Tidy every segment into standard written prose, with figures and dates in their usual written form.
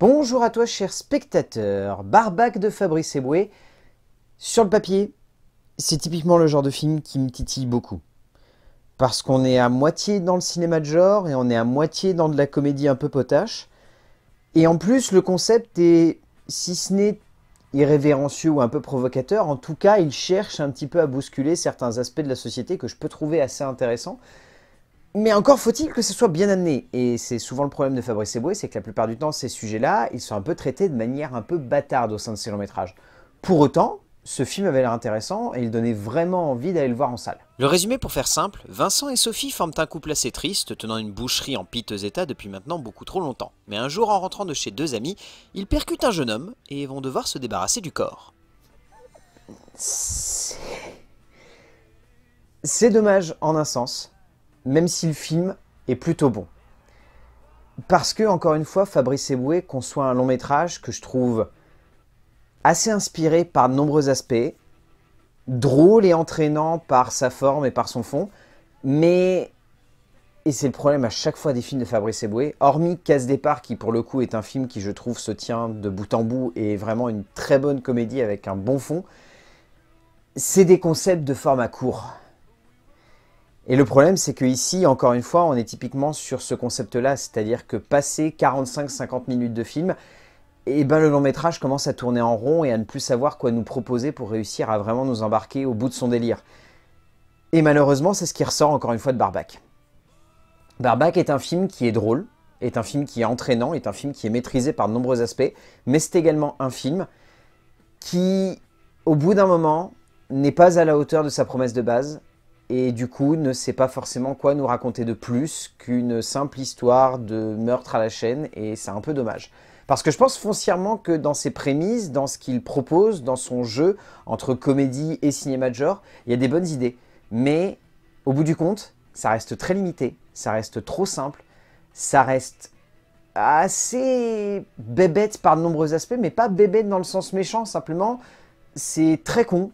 Bonjour à toi cher spectateur, Barbac de Fabrice Eboué. Sur le papier, c'est typiquement le genre de film qui me titille beaucoup. Parce qu'on est à moitié dans le cinéma de genre et on est à moitié dans de la comédie un peu potache. Et en plus, le concept est, si ce n'est irrévérencieux ou un peu provocateur, en tout cas, il cherche un petit peu à bousculer certains aspects de la société que je peux trouver assez intéressants. Mais encore faut-il que ce soit bien amené. Et c'est souvent le problème de Fabrice Eboué, c'est que la plupart du temps, ces sujets-là, ils sont un peu traités de manière un peu bâtarde au sein de ses longs métrages. Pour autant, ce film avait l'air intéressant et il donnait vraiment envie d'aller le voir en salle. Le résumé pour faire simple, Vincent et Sophie forment un couple assez triste, tenant une boucherie en piteux état depuis maintenant beaucoup trop longtemps. Mais un jour, en rentrant de chez deux amis, ils percutent un jeune homme et vont devoir se débarrasser du corps. C'est dommage en un sens, même si le film est plutôt bon. Parce que, encore une fois, Fabrice Eboué conçoit un long métrage que je trouve assez inspiré par de nombreux aspects, drôle et entraînant par sa forme et par son fond, mais, et c'est le problème à chaque fois des films de Fabrice Eboué, hormis Casse Départ qui pour le coup est un film qui je trouve se tient de bout en bout et est vraiment une très bonne comédie avec un bon fond, c'est des concepts de format court. Et le problème, c'est qu'ici, encore une fois, on est typiquement sur ce concept-là, c'est-à-dire que passé 45-50 minutes de film, et ben le long métrage commence à tourner en rond et à ne plus savoir quoi nous proposer pour réussir à vraiment nous embarquer au bout de son délire. Et malheureusement, c'est ce qui ressort encore une fois de Barbac. Barbac est un film qui est drôle, est un film qui est entraînant, est un film qui est maîtrisé par de nombreux aspects, mais c'est également un film qui, au bout d'un moment, n'est pas à la hauteur de sa promesse de base, et du coup ne sait pas forcément quoi nous raconter de plus qu'une simple histoire de meurtre à la chaîne, et c'est un peu dommage. Parce que je pense foncièrement que dans ses prémices, dans ce qu'il propose, dans son jeu entre comédie et cinéma de genre, il y a des bonnes idées. Mais au bout du compte, ça reste très limité, ça reste trop simple, ça reste assez bébête par de nombreux aspects, mais pas bébête dans le sens méchant, simplement c'est très con,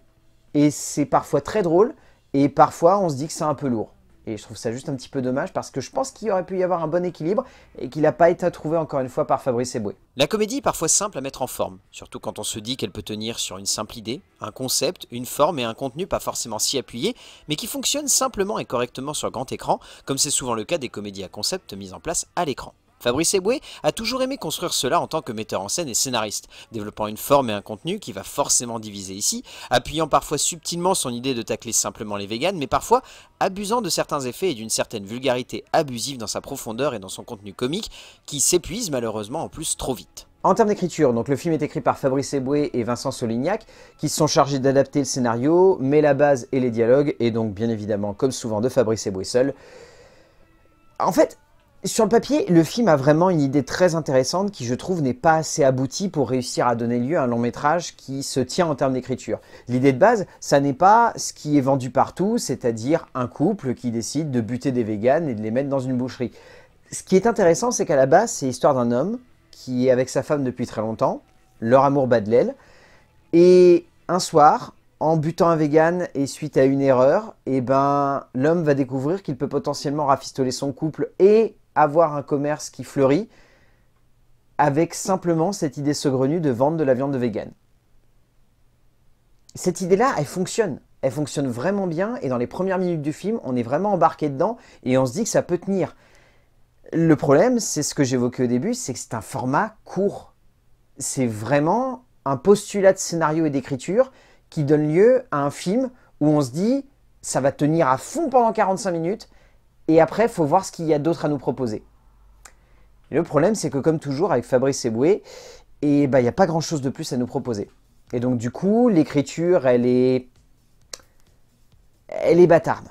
et c'est parfois très drôle, et parfois on se dit que c'est un peu lourd. Et je trouve ça juste un petit peu dommage parce que je pense qu'il aurait pu y avoir un bon équilibre et qu'il n'a pas été trouvé encore une fois par Fabrice Eboué. La comédie est parfois simple à mettre en forme, surtout quand on se dit qu'elle peut tenir sur une simple idée, un concept, une forme et un contenu pas forcément si appuyé, mais qui fonctionne simplement et correctement sur grand écran, comme c'est souvent le cas des comédies à concept mises en place à l'écran. Fabrice Eboué a toujours aimé construire cela en tant que metteur en scène et scénariste, développant une forme et un contenu qui va forcément diviser ici, appuyant parfois subtilement son idée de tacler simplement les véganes, mais parfois abusant de certains effets et d'une certaine vulgarité abusive dans sa profondeur et dans son contenu comique, qui s'épuise malheureusement en plus trop vite. En termes d'écriture, donc le film est écrit par Fabrice Eboué et Vincent Solignac, qui se sont chargés d'adapter le scénario, mais la base et les dialogues, et donc bien évidemment, comme souvent, de Fabrice Eboué seul. En fait, sur le papier, le film a vraiment une idée très intéressante qui, je trouve, n'est pas assez aboutie pour réussir à donner lieu à un long métrage qui se tient en termes d'écriture. L'idée de base, ça n'est pas ce qui est vendu partout, c'est-à-dire un couple qui décide de buter des véganes et de les mettre dans une boucherie. Ce qui est intéressant, c'est qu'à la base, c'est l'histoire d'un homme qui est avec sa femme depuis très longtemps, leur amour bat de l'aile, et un soir, en butant un vegan et suite à une erreur, eh ben, l'homme va découvrir qu'il peut potentiellement rafistoler son couple et avoir un commerce qui fleurit avec simplement cette idée saugrenue de vendre de la viande de vegan. Cette idée-là, elle fonctionne vraiment bien et dans les premières minutes du film, on est vraiment embarqué dedans et on se dit que ça peut tenir. Le problème, c'est ce que j'évoquais au début, c'est que c'est un format court. C'est vraiment un postulat de scénario et d'écriture qui donne lieu à un film où on se dit ça va tenir à fond pendant 45 minutes et après, il faut voir ce qu'il y a d'autre à nous proposer. Et le problème, c'est que comme toujours, avec Fabrice Eboué, il n'y a pas grand-chose de plus à nous proposer. Et donc du coup, l'écriture, elle est bâtarde.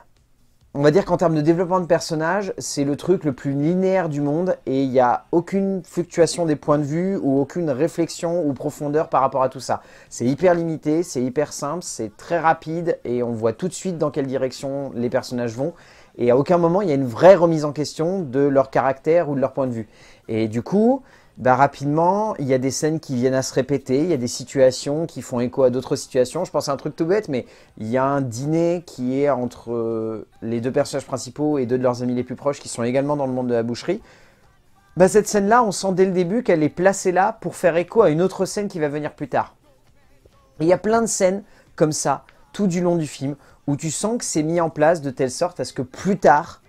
On va dire qu'en termes de développement de personnages, c'est le truc le plus linéaire du monde et il n'y a aucune fluctuation des points de vue ou aucune réflexion ou profondeur par rapport à tout ça. C'est hyper limité, c'est hyper simple, c'est très rapide et on voit tout de suite dans quelle direction les personnages vont. Et à aucun moment, il y a une vraie remise en question de leur caractère ou de leur point de vue. Et du coup, rapidement, il y a des scènes qui viennent à se répéter, il y a des situations qui font écho à d'autres situations. Je pense à un truc tout bête, mais il y a un dîner qui est entre les deux personnages principaux et deux de leurs amis les plus proches qui sont également dans le monde de la boucherie. Bah, cette scène-là, on sent dès le début qu'elle est placée là pour faire écho à une autre scène qui va venir plus tard. Et il y a plein de scènes comme ça, tout du long du film, où tu sens que c'est mis en place de telle sorte à ce que plus tard,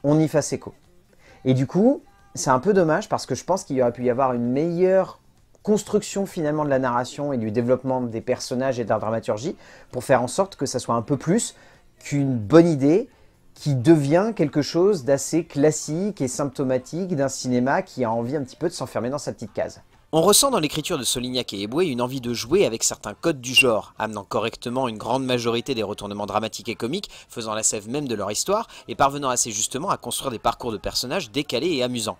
on y fasse écho. Et du coup, c'est un peu dommage parce que je pense qu'il aurait pu y avoir une meilleure construction finalement de la narration et du développement des personnages et de la dramaturgie pour faire en sorte que ça soit un peu plus qu'une bonne idée qui devient quelque chose d'assez classique et symptomatique d'un cinéma qui a envie un petit peu de s'enfermer dans sa petite case. On ressent dans l'écriture de Solignac et Eboué une envie de jouer avec certains codes du genre, amenant correctement une grande majorité des retournements dramatiques et comiques, faisant la sève même de leur histoire, et parvenant assez justement à construire des parcours de personnages décalés et amusants.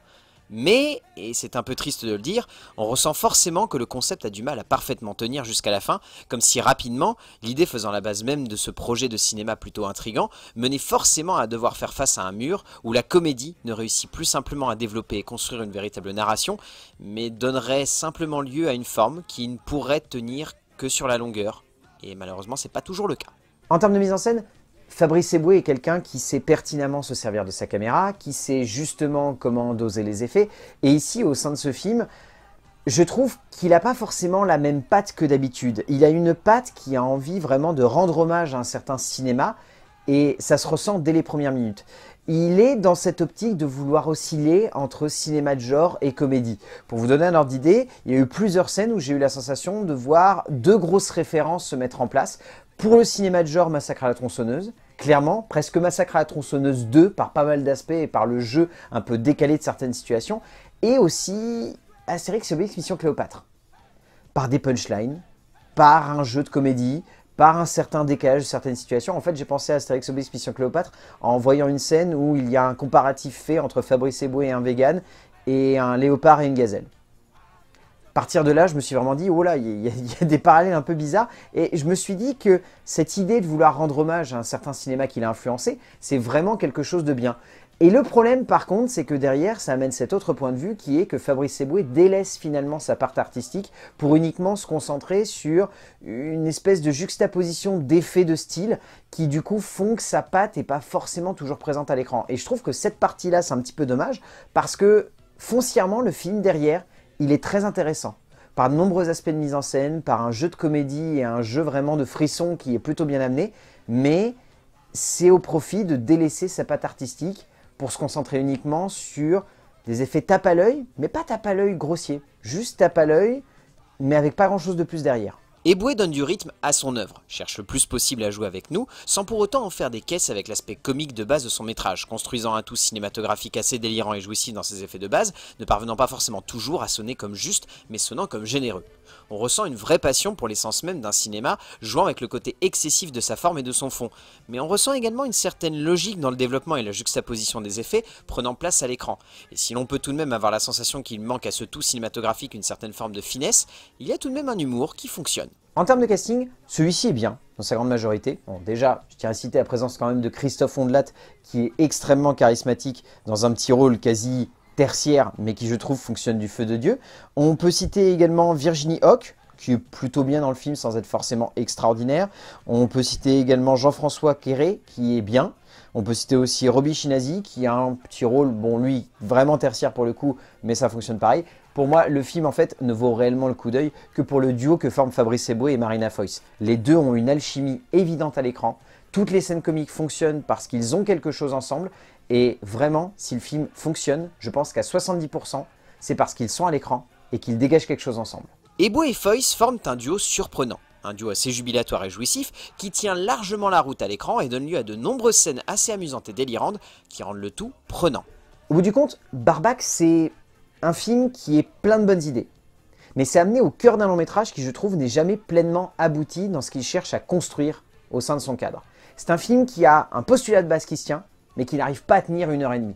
Mais, et c'est un peu triste de le dire, on ressent forcément que le concept a du mal à parfaitement tenir jusqu'à la fin, comme si rapidement, l'idée faisant la base même de ce projet de cinéma plutôt intrigant, menait forcément à devoir faire face à un mur où la comédie ne réussit plus simplement à développer et construire une véritable narration, mais donnerait simplement lieu à une forme qui ne pourrait tenir que sur la longueur. Et malheureusement, c'est pas toujours le cas. En termes de mise en scène, Fabrice Eboué est quelqu'un qui sait pertinemment se servir de sa caméra, qui sait justement comment doser les effets. Et ici, au sein de ce film, je trouve qu'il n'a pas forcément la même patte que d'habitude. Il a une patte qui a envie vraiment de rendre hommage à un certain cinéma, et ça se ressent dès les premières minutes. Il est dans cette optique de vouloir osciller entre cinéma de genre et comédie. Pour vous donner un ordre d'idée, il y a eu plusieurs scènes où j'ai eu la sensation de voir deux grosses références se mettre en place. Pour le cinéma de genre, Massacre à la tronçonneuse, clairement, presque Massacre à la tronçonneuse 2 par pas mal d'aspects et par le jeu un peu décalé de certaines situations, et aussi Astérix et Obélix Mission Cléopâtre, par des punchlines, par un jeu de comédie, par un certain décalage de certaines situations. En fait, j'ai pensé à Astérix Obélix Mission Cléopâtre en voyant une scène où il y a un comparatif fait entre Fabrice Eboué et un vegan, et un léopard et une gazelle. À partir de là, je me suis vraiment dit, oh là, il y a des parallèles un peu bizarres. Et je me suis dit que cette idée de vouloir rendre hommage à un certain cinéma qui l'a influencé, c'est vraiment quelque chose de bien. Et le problème, par contre, c'est que derrière, ça amène cet autre point de vue qui est que Fabrice Eboué délaisse finalement sa part artistique pour uniquement se concentrer sur une espèce de juxtaposition d'effets de style qui, du coup, font que sa patte n'est pas forcément toujours présente à l'écran. Et je trouve que cette partie-là, c'est un petit peu dommage parce que, foncièrement, le film derrière, il est très intéressant, par de nombreux aspects de mise en scène, par un jeu de comédie et un jeu vraiment de frisson qui est plutôt bien amené, mais c'est au profit de délaisser sa patte artistique pour se concentrer uniquement sur des effets tape à l'œil, mais pas tape à l'œil grossier, juste tape à l'œil, mais avec pas grand chose de plus derrière. Eboué donne du rythme à son œuvre, cherche le plus possible à jouer avec nous, sans pour autant en faire des caisses avec l'aspect comique de base de son métrage, construisant un tout cinématographique assez délirant et jouissif dans ses effets de base, ne parvenant pas forcément toujours à sonner comme juste, mais sonnant comme généreux. On ressent une vraie passion pour l'essence même d'un cinéma, jouant avec le côté excessif de sa forme et de son fond, mais on ressent également une certaine logique dans le développement et la juxtaposition des effets prenant place à l'écran. Et si l'on peut tout de même avoir la sensation qu'il manque à ce tout cinématographique une certaine forme de finesse, il y a tout de même un humour qui fonctionne. En termes de casting, celui-ci est bien, dans sa grande majorité. Bon, déjà, je tiens à citer la présence quand même de Christophe Ondelat, qui est extrêmement charismatique dans un petit rôle quasi tertiaire, mais qui je trouve fonctionne du feu de Dieu. On peut citer également Virginie Hocq, qui est plutôt bien dans le film sans être forcément extraordinaire. On peut citer également Jean-François Quéré, qui est bien. On peut citer aussi Roby Shinazi, qui a un petit rôle, bon lui, vraiment tertiaire pour le coup, mais ça fonctionne pareil. Pour moi, le film en fait ne vaut réellement le coup d'œil que pour le duo que forment Fabrice Eboué et Marina Foïs. Les deux ont une alchimie évidente à l'écran. Toutes les scènes comiques fonctionnent parce qu'ils ont quelque chose ensemble. Et vraiment, si le film fonctionne, je pense qu'à 70%, c'est parce qu'ils sont à l'écran et qu'ils dégagent quelque chose ensemble. Eboué et Foïs forment un duo surprenant. Un duo assez jubilatoire et jouissif qui tient largement la route à l'écran et donne lieu à de nombreuses scènes assez amusantes et délirantes qui rendent le tout prenant. Au bout du compte, Barbac, c'est un film qui est plein de bonnes idées. Mais c'est amené au cœur d'un long métrage qui, je trouve, n'est jamais pleinement abouti dans ce qu'il cherche à construire au sein de son cadre. C'est un film qui a un postulat de base qui se tient, mais qui n'arrive pas à tenir 1h30.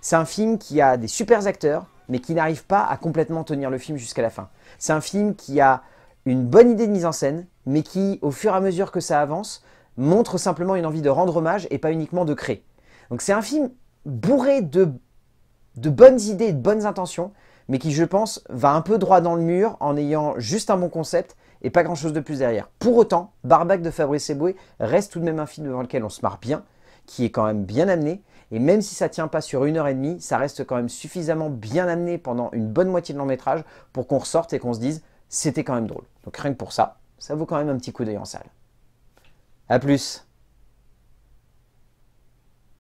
C'est un film qui a des super acteurs, mais qui n'arrive pas à complètement tenir le film jusqu'à la fin. C'est un film qui a une bonne idée de mise en scène, mais qui, au fur et à mesure que ça avance, montre simplement une envie de rendre hommage et pas uniquement de créer. Donc c'est un film bourré de bonnes idées et de bonnes intentions, mais qui, je pense, va un peu droit dans le mur en ayant juste un bon concept et pas grand chose de plus derrière. Pour autant, Barbac de Fabrice Eboué reste tout de même un film devant lequel on se marre bien, qui est quand même bien amené Et même si ça tient pas sur 1 h 30, ça reste quand même suffisamment bien amené pendant une bonne moitié de long métrage pour qu'on ressorte et qu'on se dise c'était quand même drôle. Donc rien que pour ça, ça vaut quand même un petit coup d'œil en salle. A plus!